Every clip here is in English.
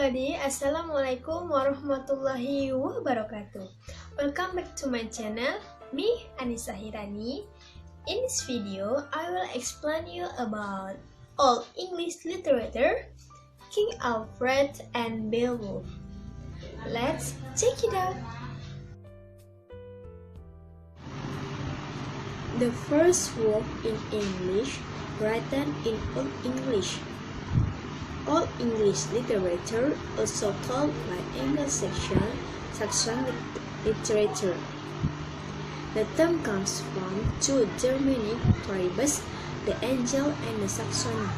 everybody, Assalamualaikum warahmatullahi wabarakatuh. Welcome back to my channel, me Anissa Hirani. In this video, I will explain you about Old English literature, King Alfred and Beowulf. Let's check it out. The first work in English written in Old English. Old English literature, also called by Anglo-Saxon literature. The term comes from two Germanic tribes, the Angel and the Saxon.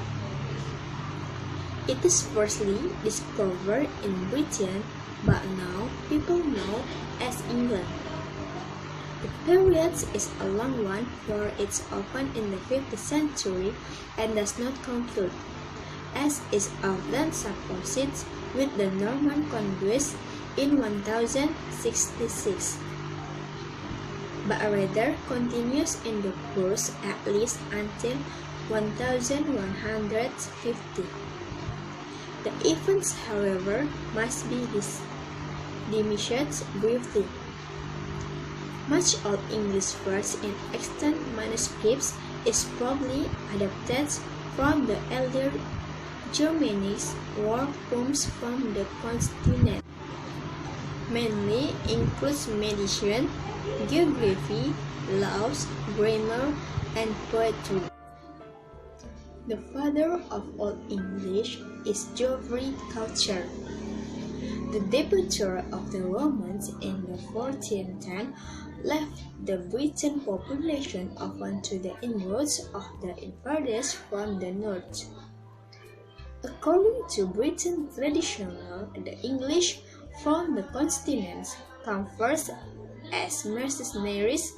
It is firstly discovered in Britain, but now people know as England. The period is a long one, for it's opened in the 5th century and does not conclude, as is often supposed, with the Norman conquest in 1066, but rather continues in the course at least until 1150. The events, however, must be dismissed briefly. Much Old English verse in extant manuscripts is probably adapted from the earlier Germanic war poems from the continent. Mainly includes medicine, geography, laws, grammar, and poetry. The father of Old English is Geoffrey Chaucer. The departure of the Romans in the 1410 left the Breton population open to the inroads of the invaders from the north. According to Britain traditional, the English from the continent come first as mercenaries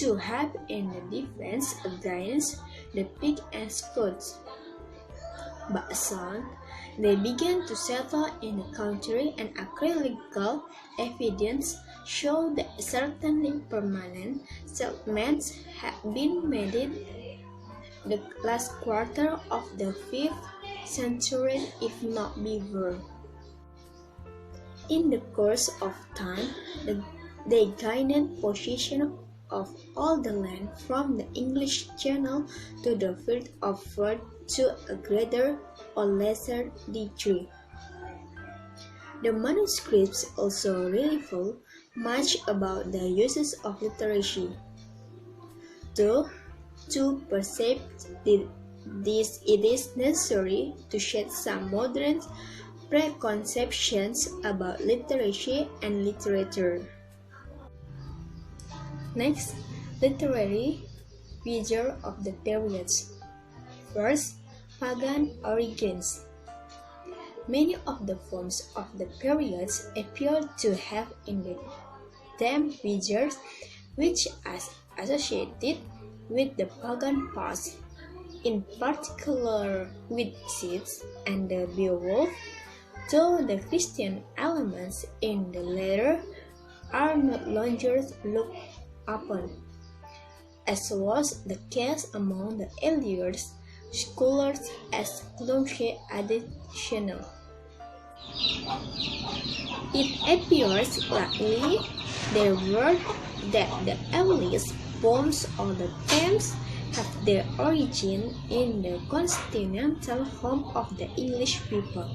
to help in the defense against the Picts and Scots. But soon, they began to settle in the country, and archaeological evidence showed that certainly permanent settlements had been made in the last quarter of the 5th century, if not before. In the course of time, they gained possession of all the land from the English Channel to the Firth of Forth to a greater or lesser degree. The manuscripts also reveal much about the uses of literature. Though to perceive this, it is necessary to shed some modern preconceptions about literature and literature. Next, literary feature of the periods. First, pagan origins. Many of the forms of the periods appear to have in them features which are associated with the pagan past, in particular with Scythes and the Beowulf, though the Christian elements in the latter are not longer looked upon, as was the case among the earlier scholars as closely additional. It appears likely, therefore, that the earliest poems or the themes have their origin in the continental home of the English people.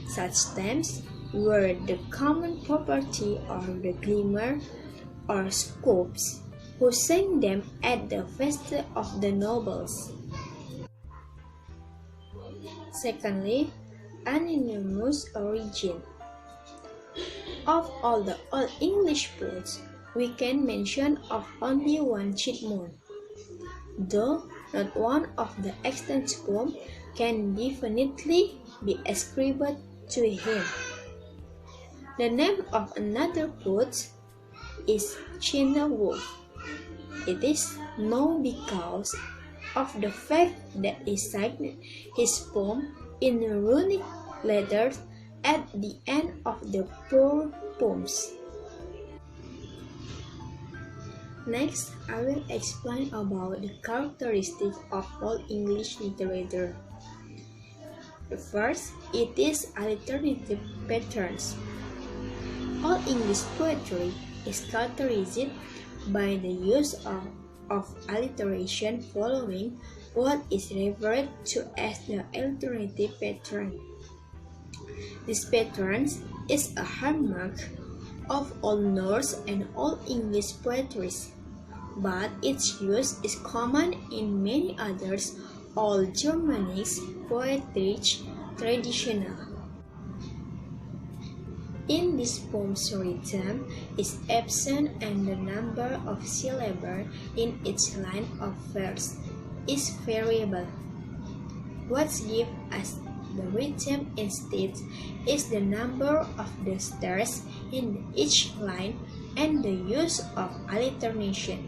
Such themes were the common property of the glimmer or scopes, who sang them at the feast of the nobles. Secondly, anonymous origin. Of all the Old English poets, we can mention of only one Chitmon, though not one of the extant poems can definitely be ascribed to him. The name of another poet is Beowulf. It is known because of the fact that he signed his poem in runic letters at the end of the four poems. Next, I will explain about the characteristics of Old English literature. First, it is alternative patterns. All English poetry is characterized by the use of alliteration following what is referred to as the alternative pattern. This pattern is a hallmark of all Norse and all English poetry, but its use is common in many others all Germanic poetry traditions. In this poem's rhythm is absent and the number of syllables in each line of verse is variable. What gives us the rhythm instead is the number of the stars in each line and the use of alliteration,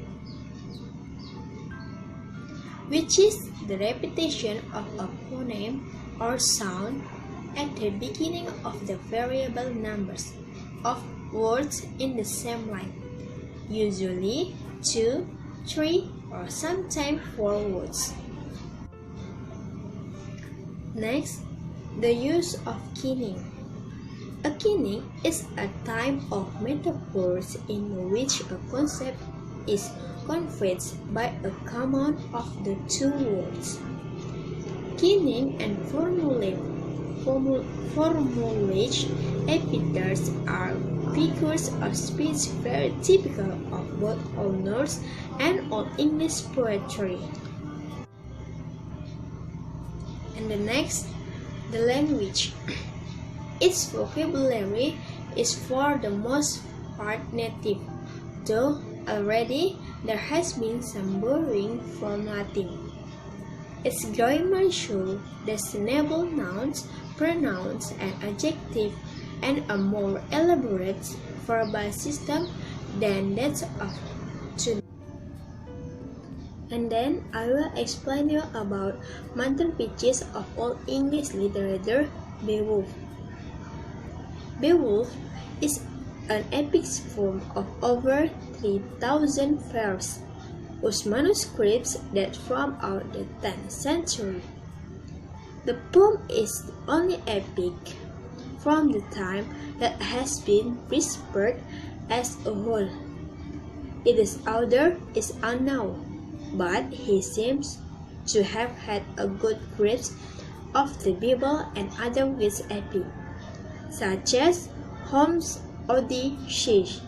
which is the repetition of a phoneme or sound at the beginning of the variable numbers of words in the same line, usually 2, 3, or sometimes 4 words. Next, the use of kinning. A kinning is a type of metaphors in which a concept is conveyed by a command of the two words. Kinning and formulaic epithets are figures of speech very typical of both Old Norse and Old English poetry. And the next, the language. Its vocabulary is for the most part native, though already there has been some borrowing from Latin. Its grammar shows destinable nouns, pronouns, and adjectives, and a more elaborate verbal system than that of today. And then I will explain you about masterpieces of Old English literature, Beowulf. Beowulf is an epic poem of over 3,000 verses, whose manuscripts date from about the 10th century. The poem is the only epic from the time that has been preserved as a whole. Its author is unknown, but he seems to have had a good grasp of the Bible and other rich epics, such as Homer's Odyssey.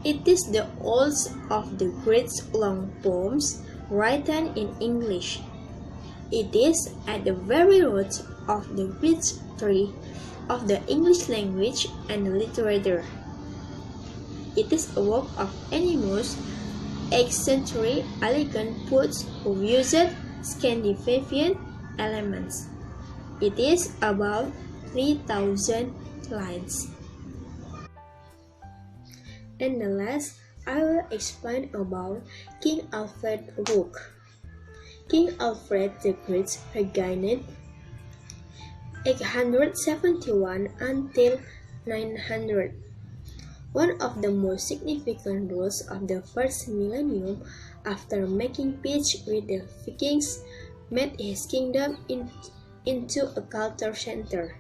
It is the oldest of the great long poems written in English. It is at the very root of the rich tree of the English language and literature. It is a work of enormous, eccentric, elegant poets who used Scandinavian elements. It is about 3,000 lines. And the last, I will explain about King Alfred's work. King Alfred the Great reigned 871 until 900. One of the most significant rules of the first millennium, after making peace with the Vikings, made his kingdom into a culture center.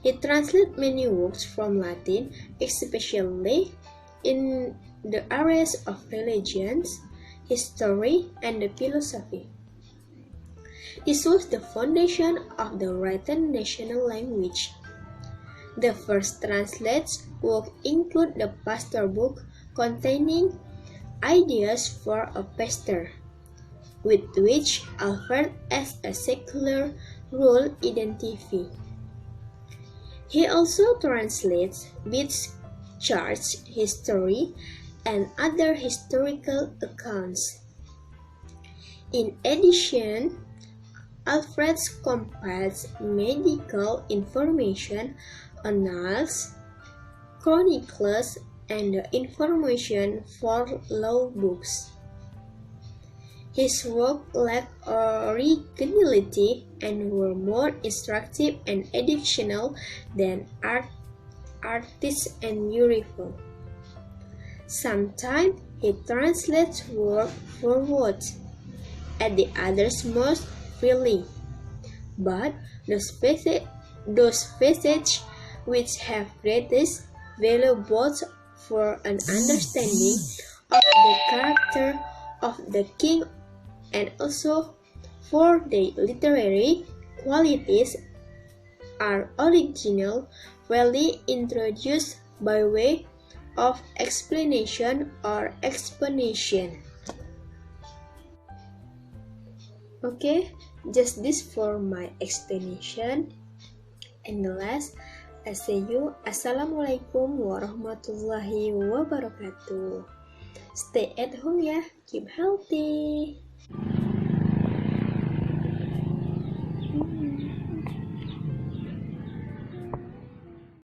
He translated many works from Latin, especially in the areas of religions, history, and the philosophy. This was the foundation of the written national language. The first translated work include the pastor book containing ideas for a pastor, with which Alfred as a secular rule identified. He also translates bits, charts, history, and other historical accounts. In addition, Alfred compiles medical information, annals, chronicles, and information for law books. His work lacked originality and were more instructive and educational than artists and useful. Sometimes he translates word for word, at the others most freely. But those passages which have greatest value both for an understanding of the character of the king and also for their literary qualities are original, rarely introduced by way of explanation or explanation. Okay, just this for my explanation. And the last, I say you Assalamualaikum warahmatullahi wabarakatuh. Stay at home ya, keep healthy.